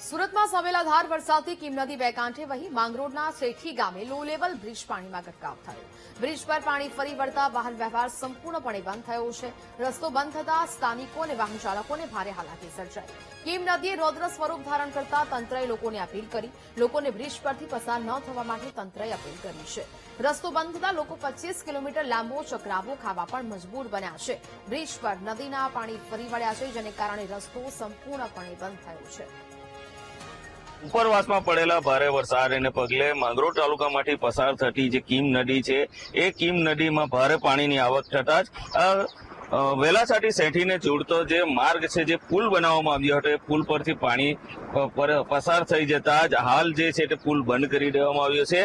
સુરતમાં સવેલાધાર વરસાદથી કીમ નદી બે કાંઠે વહી માંગરોળના શેઠી ગામે લો લેવલ બ્રિજ પાણીમાં ગરકાવ થયો. બ્રિજ પર પાણી ફરી વળતા વાહન વ્યવહાર સંપૂર્ણપણે બંધ થયો છે. રસ્તો બંધ થતા સ્થાનિકો અને વાહન ચાલકોને ભારે હાલાકી સર્જાઈ. કીમ નદીએ રૌદ્ર સ્વરૂપ ધારણ કરતા તંત્રએ લોકોને અપીલ કરી. લોકોને બ્રિજ પરથી પસાર ન થવા માટે તંત્રએ અપીલ કરી છે. રસ્તો બંધ થતા લોકો 25 કિલોમીટર લાંબો ચક્રાવો ખાવા પણ મજબૂર બન્યા છે. બ્રિજ પર નદીના પાણી ફરી વળ્યા છે, જેને કારણે રસ્તો સંપૂર્ણપણે બંધ થયો છે. ઉપરવાસમાં પડેલા ભારે વરસાદને પગલે માંગરોળ તાલુકામાંથી પસાર થતી જે કીમ નદી છે એ કીમ નદીમાં ભારે પાણીની આવક થતા જ વેલાસાથી શેઠીને જોડતો જે માર્ગ છે, જે પુલ બનાવવામાં આવ્યો હતો, એ પુલ પરથી પાણી પસાર થઈ જતા જ હાલ જે છે તે પુલ બંધ કરી દેવામાં આવ્યો છે.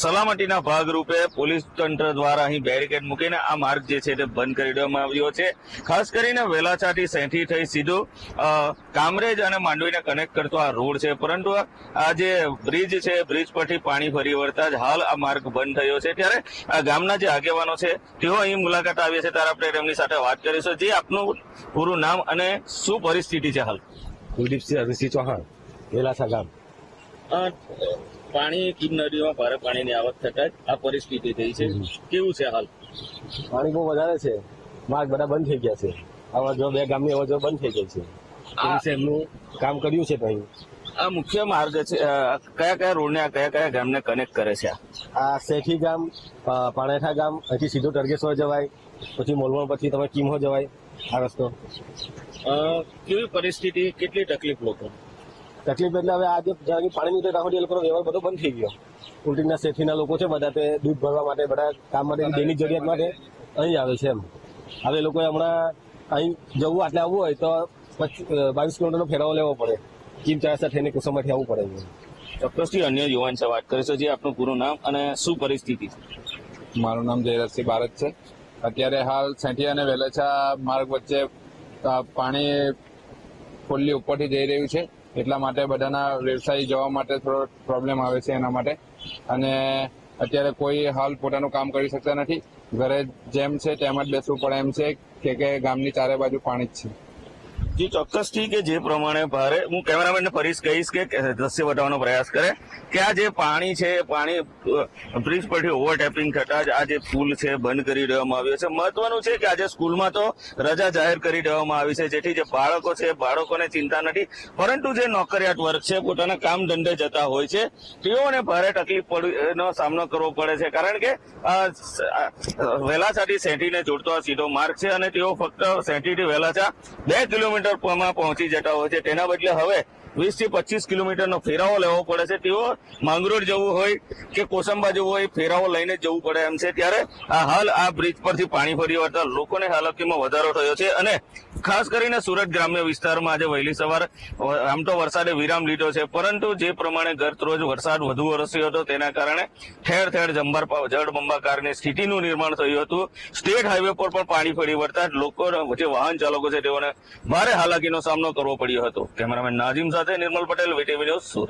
સલામતીના ભાગરૂપે પોલીસ તંત્ર દ્વારા અહીં બેરિકેડ મૂકીને આ માર્ગ જે છે તે બંધ કરી દેવામાં આવ્યો છે. ખાસ કરીને વેલાસાથી શેઠી થઈ સીધું કામરેજ અને માંડવીને કનેક્ટ કરતો આ રોડ છે, પરંતુ આ જે બ્રિજ છે, બ્રિજ પરથી પાણી ફરી વળતા જ હાલ આ માર્ગ બંધ થયો છે. ત્યારે આ ગામના જે આગેવાનો છે તેઓ અહીં મુલાકાત આવ્યા છે, ત્યારે આપણે તેમની સાથે વાત કરીશું. જે આપનું પૂરું નામ અને શું પરિસ્થિતિ છે હાલ? કુલદીપસિંહ અભિસિંહ ચૌહાણ, વેલાસા ગામ. પાણી કીમ નદીમાં ભારે પાણીની આવક થતા જ આ પરિસ્થિતિ થઈ છે, કેવું છે હાલ? પાણી બહુ વધારે છે, માર્ગ બધા બંધ થઈ ગયા છે. અવર જો બે ગામની અવર જો બંધ થઈ ગઈ છે. પોલીસે એમનું કામ કર્યું છે. અહીં આ મુખ્ય માર્ગ છે, કયા કયા રોડને કયા કયા ગામને કનેક્ટ કરે છે? આ શેઠી ગામ, પાણેઠા ગામ, અહીંથી સીધો ટર્ગેશ્વર જવાય, પછી મોલવણ, પછી તમે કીમહો જવાય. આ રસ્તો કેવી પરિસ્થિતિ, કેટલી તકલીફ લોકો? તકલીફ એટલે હવે આજે પાણીની તો રાહુલ એ લોકોનો વ્યવહાર બધો બંધ થઈ ગયો. ઉલટીના શેઠીના લોકો છે બધા, તે દૂધ ભરવા માટે, બધા કામ માટે, દૈનિક જરૂરિયાત માટે અહીં આવે છે. એમ હવે લોકોએ હમણાં અહીં જવું, આટલે આવવું હોય તો 22 કિલોમીટરનો ફેરાવો લેવો પડે. કીમ ચારસા થઈને કુસુમમાંથી આવવું પડે. ચોક્કસથી અન્ય યુવાન છે, વાત કરીશું. જે આપનું પૂરું નામ અને શું પરિસ્થિતિ? મારું નામ જયરથસિંહ ભારત છે. અત્યારે હાલ સેઠી અને વેલેચા માર્ગ વચ્ચે પાણી ફુલ્લી ઉપરથી જઈ રહ્યું છે, એટલા માટે બધાના વ્યવસાય જવા માટે થોડો પ્રોબ્લેમ આવે છે એના માટે. અને અત્યારે કોઈ હાલ પોતાનું કામ કરી શકતા નથી. ઘરે જેમ છે તેમ જ બેસવું પડે એમ છે કે ગામની ચારે બાજુ પાણી જ છે. જી ચોક્કસથી કે જે પ્રમાણે ભારે, હું કેમેરામેનને ફરી કહીશ કે દ્રશ્ય બતાવવાનો પ્રયાસ કરે કે આ જે પાણી છે, પાણી બ્રિજ પરથી ઓવરટેપિંગ થતા જ આ જે પુલ છે બંધ કરી દેવામાં આવ્યો છે. મહત્વનું છે કે આજે સ્કૂલમાં તો રજા જાહેર કરી દેવામાં આવી છે, જેથી જે બાળકો છે, બાળકોને ચિંતા નથી, પરંતુ જે નોકરિયાત વર્ગ છે, પોતાના કામ ધંધે જતા હોય છે, તેઓને ભારે તકલીફનો સામનો કરવો પડે છે. કારણ કે વેલાસાથી શેઠીને જોડતો આ સીધો માર્ગ છે અને તેઓ ફક્ત શેઠીથી વેલાસા 2 કિલોમીટર પહોંચી જતા હોય છે. તેના બદલે હવે 20 થી 25 કિલોમીટરનો ફેરાવો લેવો પડે છે. તેઓ માંગરોળ જવું હોય કે કોસંબા જવું હોય, ફેરાવો લઈને જવું પડે એમ છે. ત્યારે હાલ આ બ્રિજ પરથી પાણી ફરી વળતા લોકોને હાલાકીમાં વધારો થયો છે. અને ખાસ કરીને સુરત ગ્રામ્ય વિસ્તારમાં આજે વહેલી સવાર આમ તો વરસાદે વિરામ લીધો છે, પરંતુ જે પ્રમાણે ગત રોજ વરસાદ વધુ વરસ્યો હતો, તેના કારણે ઠેર ઠેર જળબંબાકારની સ્થિતિનું નિર્માણ થયું હતું. સ્ટેટ હાઈવે પર પણ પાણી ફરી વળતા લોકો, જે વાહન ચાલકો છે, તેઓને ભારે હાલાકીનો સામનો કરવો પડ્યો હતો. કેમેરામેન નાઝીમ સાથે નિર્મલ પટેલ, વીટીવી ન્યૂઝ, સુરત.